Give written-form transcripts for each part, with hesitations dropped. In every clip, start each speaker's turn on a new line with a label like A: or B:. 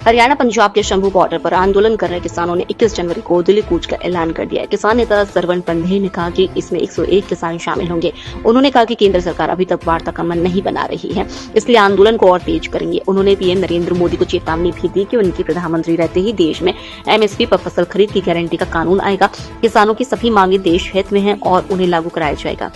A: हरियाणा पंजाब के शंभू बॉर्डर पर आंदोलन कर रहे किसानों ने 21 जनवरी को दिल्ली कूच का ऐलान कर दिया है। किसान नेता सरवण पंधे ने कहा कि इसमें 101 किसान शामिल होंगे। उन्होंने कहा कि केंद्र सरकार अभी तक वार्ता का मन नहीं बना रही है, इसलिए आंदोलन को और तेज करेंगे। उन्होंने पीएम नरेंद्र मोदी को चेतावनी भी दी कि उनके प्रधानमंत्री रहते ही देश में एमएसपी पर फसल खरीद की गारंटी का कानून आएगा। किसानों की सभी मांगे देश हित में हैं और उन्हें लागू कराया जाएगा।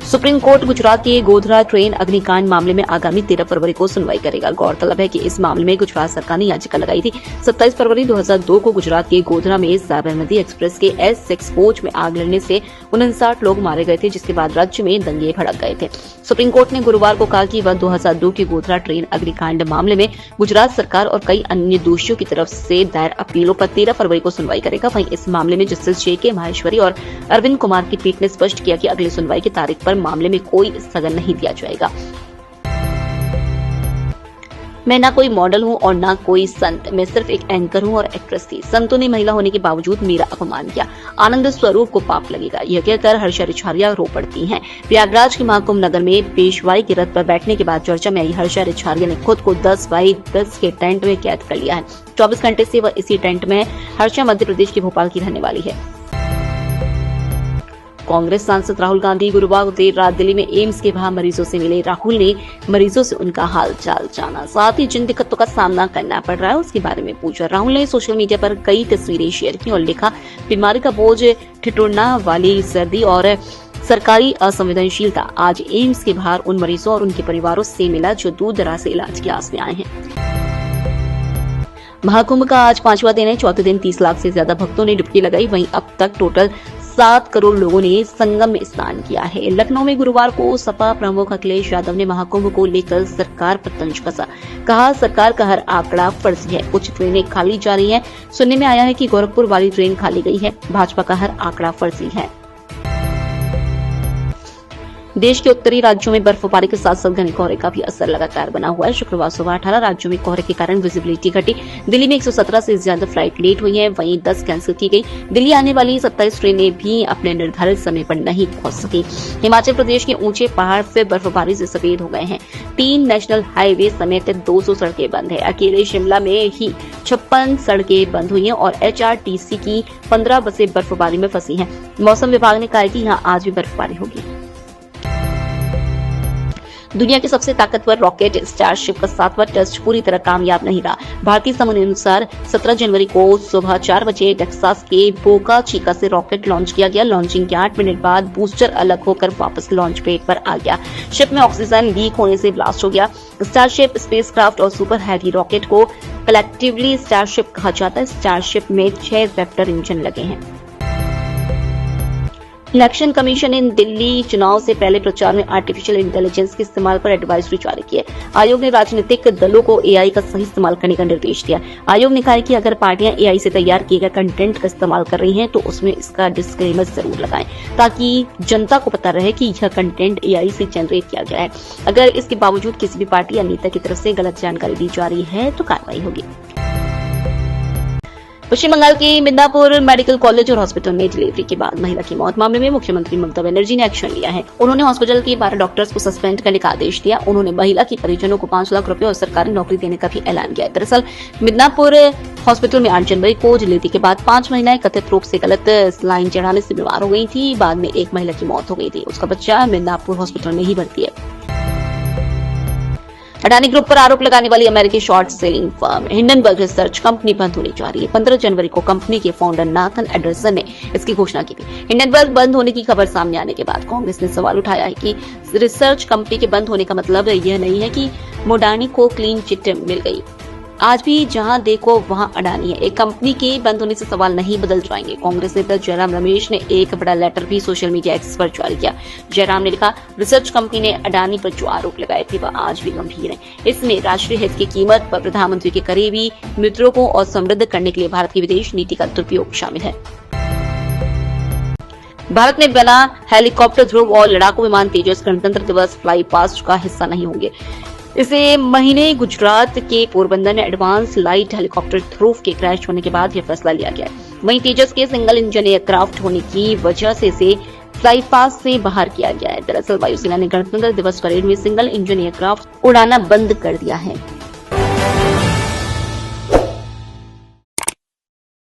A: सुप्रीम कोर्ट गुजरात के गोधरा ट्रेन अग्निकांड मामले में आगामी 13 फरवरी को सुनवाई करेगा। गौरतलब है कि इस मामले में गुजरात सरकार ने याचिका लगाई थी। 27 फरवरी 2002 को गुजरात के गोधरा में साबरमती एक्सप्रेस के S6 कोच में आग लगने से 59 लोग मारे गए थे, जिसके बाद राज्य में दंगे भड़क गए थे। सुप्रीम कोर्ट ने गुरुवार को कहा कि वह 2002 के गोधरा ट्रेन अग्निकांड मामले में गुजरात सरकार और कई अन्य दोषियों की तरफ से दायर अपीलों पर 13 फरवरी को सुनवाई करेगा। वहीं इस मामले में जस्टिस JK माहेश्वरी और अरविंद कुमार की पीठ ने स्पष्ट किया कि अगली सुनवाई की तारीख पर मामले में कोई स्थगन नहीं दिया जाएगा। मैं ना कोई मॉडल हूं और ना कोई संत, मैं सिर्फ एक एंकर हूं और एक्ट्रेस थी। संतों ने महिला होने के बावजूद मेरा अपमान किया, आनंद स्वरूप को पाप लगेगा, यह कहकर हर्षा रिछारिया रो पड़ती हैं। प्रयागराज के महाकुंभ नगर में पेशवाई के रथ पर बैठने के बाद चर्चा में आई हर्षा रिछारिया ने खुद को 10x10 के टेंट में कैद कर लिया है। 24 घंटे से वह इसी टेंट में है। हर्षा मध्य प्रदेश के भोपाल की रहने वाली है। कांग्रेस सांसद राहुल गांधी गुरुवार देर रात दिल्ली में एम्स के बाहर मरीजों से मिले। राहुल ने मरीजों से उनका हाल चाल जाना, साथ ही जिन दिक्कतों का सामना करना पड़ रहा है उसके बारे में पूछा। राहुल ने सोशल मीडिया पर कई तस्वीरें शेयर की और लिखा, बीमारी का बोझ, ठिठुरना वाली सर्दी और सरकारी असंवेदनशीलता। आज एम्स के बाहर उन मरीजों और उनके परिवारों से मिला जो दूर दराज से इलाज की आस में आए हैं। महाकुंभ का आज 5वां दिन है। चौथे दिन 30 लाख से ज्यादा भक्तों ने डुबकी लगाई। वहीं अब तक टोटल 7 करोड़ लोगों ने संगम में स्नान किया है। लखनऊ में गुरुवार को सपा प्रमुख अखिलेश यादव ने महाकुंभ को लेकर सरकार पर तंज कसा। कहा, सरकार का हर आंकड़ा फर्जी है, कुछ ट्रेनें खाली जा रही हैं। सुनने में आया है कि गोरखपुर वाली ट्रेन खाली गई है। भाजपा का हर आंकड़ा फर्जी है। देश के उत्तरी राज्यों में बर्फबारी के साथ साथ घने कोहरे का भी असर लगातार बना हुआ है। शुक्रवार सुबह 18 राज्यों में कोहरे के कारण विजिबिलिटी घटी। दिल्ली में 117 से ज्यादा फ्लाइट लेट हुई हैं, वहीं 10 कैंसिल की गई। दिल्ली आने वाली 27 ट्रेनें भी अपने निर्धारित समय पर नहीं पहुंच सकी। हिमाचल प्रदेश के ऊंचे पहाड़ फिर बर्फबारी से सफेद हो गए हैं। 3 नेशनल हाईवे समेत 200 सड़कें बंद है। अकेले शिमला में ही 56 सड़कें बंद हुई हैं और HRTC की 15 बसें बर्फबारी में फंसी हैं। मौसम विभाग ने कहा है कि यहाँ आज भी बर्फबारी होगी। दुनिया के सबसे ताकतवर रॉकेट स्टारशिप का 7वां टेस्ट पूरी तरह कामयाब नहीं रहा। भारतीय समय अनुसार 17 जनवरी को सुबह 4 बजे टेक्सास के बोका चिका से रॉकेट लॉन्च किया गया। लॉन्चिंग के 8 मिनट बाद बूस्टर अलग होकर वापस लॉन्च पैड पर आ गया। शिप में ऑक्सीजन लीक होने से ब्लास्ट हो गया। स्टारशिप स्पेसक्राफ्ट और सुपर हैवी रॉकेट को कलेक्टिवली स्टारशिप कहा जाता है। स्टारशिप में 6 रैप्टर इंजन लगे हैं। इलेक्शन कमीशन ने दिल्ली चुनाव से पहले प्रचार में आर्टिफिशियल इंटेलिजेंस के इस्तेमाल पर एडवाइजरी जारी की है। आयोग ने राजनीतिक दलों को AI का सही इस्तेमाल करने का निर्देश दिया। आयोग ने कहा है कि अगर पार्टियां AI से तैयार किए गए कंटेंट का इस्तेमाल कर रही हैं तो उसमें इसका डिस्क्लेमर जरूर लगाएं, ताकि जनता को पता रहे कि यह कंटेंट AI से जनरेट किया गया है। अगर इसके बावजूद किसी भी पार्टी या नेता की तरफ से गलत जानकारी दी जा रही है तो कार्रवाई होगी। पश्चिम बंगाल के मिदनापुर मेडिकल कॉलेज और हॉस्पिटल में डिलीवरी के बाद महिला की मौत मामले में मुख्यमंत्री ममता बनर्जी ने एक्शन लिया है। उन्होंने हॉस्पिटल के 12 डॉक्टर्स को सस्पेंड करने का आदेश दिया। उन्होंने महिला की परिजनों को 5 लाख रुपए और सरकारी नौकरी देने का भी ऐलान किया है। दरअसल मिदनापुर हॉस्पिटल में 8 जनवरी को डिलीवरी के बाद 5 महिलाएं कथित रूप से गलत सलाइन चढ़ाने से बीमार हो गई थी। बाद में एक महिला की मौत हो गई थी। उसका बच्चा मिदनापुर हॉस्पिटल में ही भर्ती है। अडानी ग्रुप पर आरोप लगाने वाली अमेरिकी short selling firm Hindenburg research company बंद होने जा रही है। 15 जनवरी को कंपनी के फाउंडर नाथन एंडरसन ने इसकी घोषणा की थी। हिंडनबर्ग बंद होने की खबर सामने आने के बाद कांग्रेस ने सवाल उठाया है कि रिसर्च कंपनी के बंद होने का मतलब यह नहीं है कि अडानी को क्लीन चिट मिल गई। आज भी जहां देखो वहां अडानी है। एक कंपनी के बंद होने से सवाल नहीं बदल जाएंगे। कांग्रेस नेता जयराम रमेश ने एक बड़ा लेटर भी सोशल मीडिया एक्स पर जारी किया। जयराम ने लिखा, रिसर्च कंपनी ने अडानी पर जो आरोप लगाए थे वह आज भी गंभीर है। इसमें राष्ट्रीय हित की कीमत पर प्रधानमंत्री के करीबी मित्रों को और समृद्ध करने के लिए भारत की विदेश नीति का दुरुपयोग शामिल है। भारत में बना हेलीकॉप्टर ध्रुव और लड़ाकू विमान तेजस गणतंत्र दिवस फ्लाई पास्ट का हिस्सा नहीं होंगे। इसे महीने गुजरात के पोरबंदर में एडवांस लाइट हेलीकॉप्टर ध्रुव के क्रैश होने के बाद यह फैसला लिया गया है। वहीं तेजस के सिंगल इंजन एयरक्राफ्ट होने की वजह से इसे फ्लाई पास से बाहर किया गया है। दरअसल वायुसेना ने गणतंत्र दिवस परेड में सिंगल इंजन एयरक्राफ्ट उड़ाना बंद कर दिया है। है।